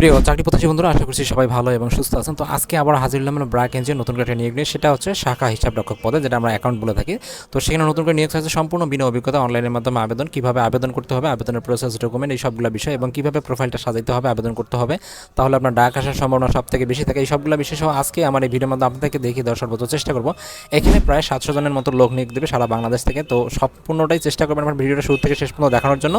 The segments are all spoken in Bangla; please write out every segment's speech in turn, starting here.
প্রিয় চাকরি প্রত্যাশী বন্ধুরা, আশা করছি সবাই ভালো এবং সুস্থ আছেন। তো আজকে আবার হাজির হলাম ব্র্যাক এনজিওর নতুন করে একটা নিয়োগ নিয়ে। সেটা হচ্ছে শাখা হিসাব রক্ষক পদে, যেটা আমরা অ্যাকাউন্ট বলে থাকি। তো সেখানে নতুন করে নিয়োগ আছে সম্পূর্ণ বিনা অভিজ্ঞতা, অনলাইনের মাধ্যমে আবেদন, কীভাবে আবেদন করতে হবে, আবেদনের প্রসেস, ডকুমেন্ট, এই সবগুলো বিষয় এবং কীভাবে প্রোফাইলটা সাজাইতে হবে, আবেদন করতে হবে, তাহলে আপনার ডাক আসার সম্ভাবনা সব থেকে বেশি থাকে। এই সবগুলো বিষয় সহ আজকে আমার এই ভিডিওর মধ্যে আপনাদেরকে দেখিয়ে দেওয়ার সর্বোচ্চ চেষ্টা করব। এখানে প্রায় 700 জনের মতো লোক নিয়োগ দেবে সারা বাংলাদেশ থেকে। তো সম্পূর্ণটাই চেষ্টা করবেন আমার ভিডিওটা শুরু থেকে শেষ পর্যন্ত দেখানোর জন্য।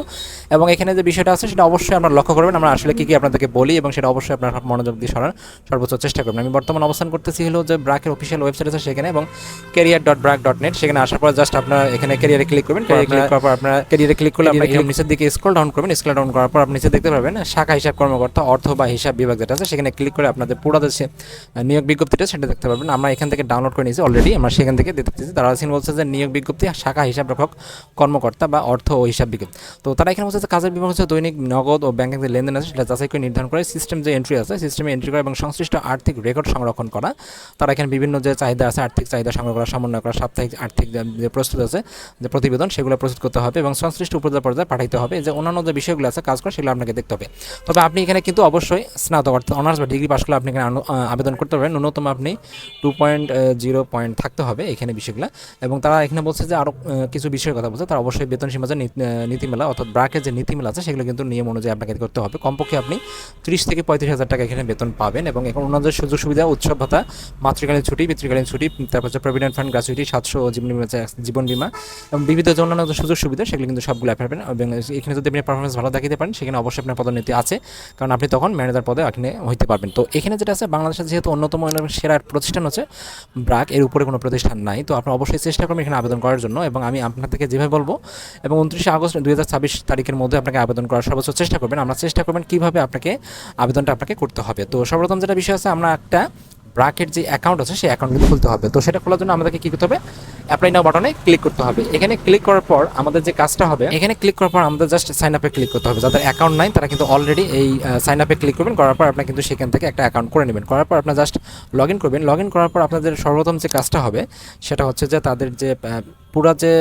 এবং এখানে যে বিষয়টা আছে সেটা অবশ্যই আপনারা লক্ষ্য করবেন, আমরা আসলে কী আপনাদেরকে বলি, এবং সেটা অবশ্যই আপনার মনোযোগ দিয়ে শোনার সর্বোচ্চ চেষ্টা করবেন। আমি বর্তমানে অবস্থান করতেছি হলো যে ব্র্যাকের অফিসিয়াল ওয়েবসাইট আছে সেখানে, এবং career.brack.net। সেখানে আসার পর জাস্ট আপনার এখানে ক্যারিয়ারে ক্লিক করবেন। ক্যারিয়ারে ক্লিক করার পর আপনার ক্যারিয়ারে ক্লিক করলে আপনার নিচের দিকে স্ক্রল ডাউন করবেন। স্ক্রল ডাউন করার পর আপনি নিচে দেখতে পাবেন শাখা হিসাব কর্মকর্তা, অর্থ বা হিসাব বিভাগ যেটা আছে, সেখানে ক্লিক করে আপনাদের পুরো দেশে নিয়োগ বিজ্ঞপ্তিটা সেটা দেখতে পাবেন। আমরা এখান থেকে ডাউনলোড করে নিয়েছি অলরেডি, আমরা সেখান থেকে দেখতেছি। তারা এখানে বলছে যে নিয়োগ বিজ্ঞপ্তি শাখা হিসাব রক্ষক কর্মকর্তা বা অর্থ ও হিসাব বিজ্ঞপ্তি। তো তারা এখানে বলছে যে কাজের বিভাগ হচ্ছে দৈনিক নগদ ও ব্যাংকিং যে লেনদেন আছে সেটা যাচাই করে নির্ধারণ করে সিস্টেম যে এন্ট্রি আছে সিস্টেমে এন্ট্রি করা এবং সংশ্লিষ্ট আর্থিক রেকর্ড সংরক্ষণ করা। তারা এখানে বিভিন্ন যে চাহিদা আছে, আর্থিক চাহিদা সংগ্রহ করা, সমন্বয় করা, সাপ্তাহিক আর্থিক যে প্রস্তুত আছে যে প্রতিবেদন, সেগুলো প্রস্তুত করতে হবে এবং সংশ্লিষ্ট উপজেলা পর্যায়ে পাঠাইতে হবে। যে অন্যান্য যে বিষয়গুলো আছে কাজ করা, সেগুলো আপনাকে দেখতে হবে। তবে আপনি এখানে কিন্তু অবশ্যই স্নাতক অর্থাৎ অনার্স বা ডিগ্রি পাস করলে আপনি এখানে আবেদন করতে পারবেন। ন্যূনতম আপনি 2.0 পয়েন্ট থাকতে হবে এখানে বিষয়গুলো। এবং তারা এখানে বলছে যে আরও কিছু বিষয়ের কথা বলছে। তারা অবশ্যই বেতন সীমা যে নীতিমালা অর্থাৎ ব্র্যাকের যে নীতিমালা আছে সেগুলো কিন্তু নিয়ম অনুযায়ী আপনাকে করতে হবে। কমপক্ষে আপনি 30 থেকে 35,000 টাকা এখানে বেতন পাবেন। এবং এখন অন্যান্য সুযোগ সুবিধা, উৎসব ভাতা, মাতৃকালীন ছুটি, পিতৃকালীন ছুটি, তারপর হচ্ছে প্রভিডেন্ট ফান্ড, গ্র্যাচুইটি, 700 জীবন বিমা এবং বিবিধ যে অন্যান্য সুযোগ সুবিধা, সেগুলো কিন্তু সবগুলো পাবেন। এবং এখানে যদি আপনি পারফরমেন্স ভালো দেখাতে পারেন, সেখানে অবশ্যই আপনার পদোন্নতি আছে, কারণ আপনি তখন ম্যানেজার পদে এখানে হইতে পারবেন। তো এখানে যেটা আছে, বাংলাদেশের যেহেতু অন্যতম সেরা প্রতিষ্ঠান হচ্ছে ব্র্যাক, এর উপরে কোনো প্রতিষ্ঠান নাই। তো আপনি অবশ্যই চেষ্টা করবেন এখানে আবেদন করার জন্য। এবং আমি আপনার থেকে যেভাবে বলবো, এবং 29 আগস্ট 2026 তারিখের মধ্যে আপনাকে আবেদন করার সর্বোচ্চ চেষ্টা করবেন। আমরা চেষ্টা করবেন কীভাবে আপনাকে আবেদনটা আপনাকে করতে হবে। তো সর্বপ্রথম যেটা বিষয় আছে, আমরা একটা ব্র্যাকের যে অ্যাকাউন্ট আছে সেই অ্যাকাউন্ট কিন্তু খুলতে হবে। তো সেটা খোলার জন্য আমাদেরকে কী করতে হবে, অ্যাপ্লাই নাও বাটনে ক্লিক করতে হবে। এখানে ক্লিক করার পর আমাদের যে কাজটা হবে, এখানে ক্লিক করার পর আমাদের জাস্ট সাইন আপে ক্লিক করতে হবে। যাদের অ্যাকাউন্ট নাই তারা কিন্তু অলরেডি এই সাইন আপে ক্লিক করবেন। করার পর আপনার কিন্তু সেখান থেকে একটা অ্যাকাউন্ট করে নেবেন। করার পর আপনার জাস্ট লগ ইন করবেন। লগ ইন করার পর আপনাদের সর্বপ্রথম যে কাজটা হবে সেটা হচ্ছে যে তাদের যে পুরা যে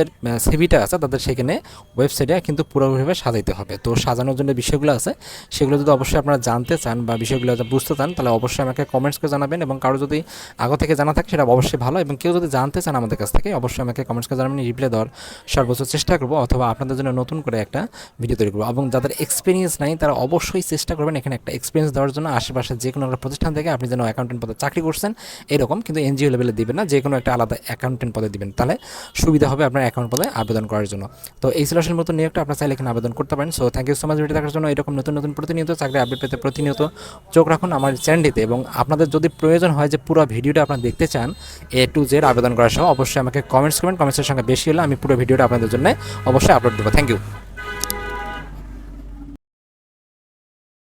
সিভিটা আছে তাদের সেখানে ওয়েবসাইটে কিন্তু পুরোপুরিভাবে সাজাইতে হবে। তো সাজানোর জন্য বিষয়গুলো আছে, সেগুলো যদি অবশ্যই আপনারা জানতে চান বা বিষয়গুলো বুঝতে চান, তাহলে অবশ্যই আমাকে কমেন্টস করে জানাবেন। এবং কারো যদি আগে থেকে জানা থাকে সেটা অবশ্যই ভালো, এবং কেউ যদি জানতে চান আমাদের কাছ থেকে অবশ্যই আমাকে কমেন্টস করে জানাবেন। রিপ্লাই দেওয়ার সর্বোচ্চ চেষ্টা করবো, অথবা আপনাদের জন্য নতুন করে একটা ভিডিও তৈরি করবো। এবং যাদের এক্সপিরিয়েন্স নাই তারা অবশ্যই চেষ্টা করবেন এখানে একটা এক্সপিরিয়েন্স দেওয়ার জন্য। আশেপাশে যে কোনো একটা প্রতিষ্ঠান থেকে আপনি যেন অ্যাকাউন্টেন্ট পদে চাকরি করছেন এরকম, কিন্তু এনজিও লেভেলে দিবেন না, যে কোনো একটা আলাদা অ্যাকাউন্টেন্ট পদে দিবেন, তাহলে সুবিধা হবে আপনার অ্যাকাউন্ট পদে আবেদন করার জন্য। তো এই ছিল আসলে নতুন নিয়োগটা, আপনার চাইলে এখানে আবেদন করতে পারেন। So thank you so much video দেখার জন্য। এরকম নতুন নতুন প্রতিনিয়ত চাকরি আপডেট পেতে প্রতিনিয়ত চোখ রাখুন আমার চ্যানেলটিতে। এবং আপনাদের যদি প্রয়োজন হয় যে পুরো ভিডিওটা আপনারা দেখতে চান A to Z আবেদন করার সহ, অবশ্যই আমাকে কমেন্টস করবেন। কমেন্টসের সঙ্গে বেশি হলে আমি পুরো ভিডিওটা আপনাদের জন্য অবশ্যই আপলোড দেবো। Thank you.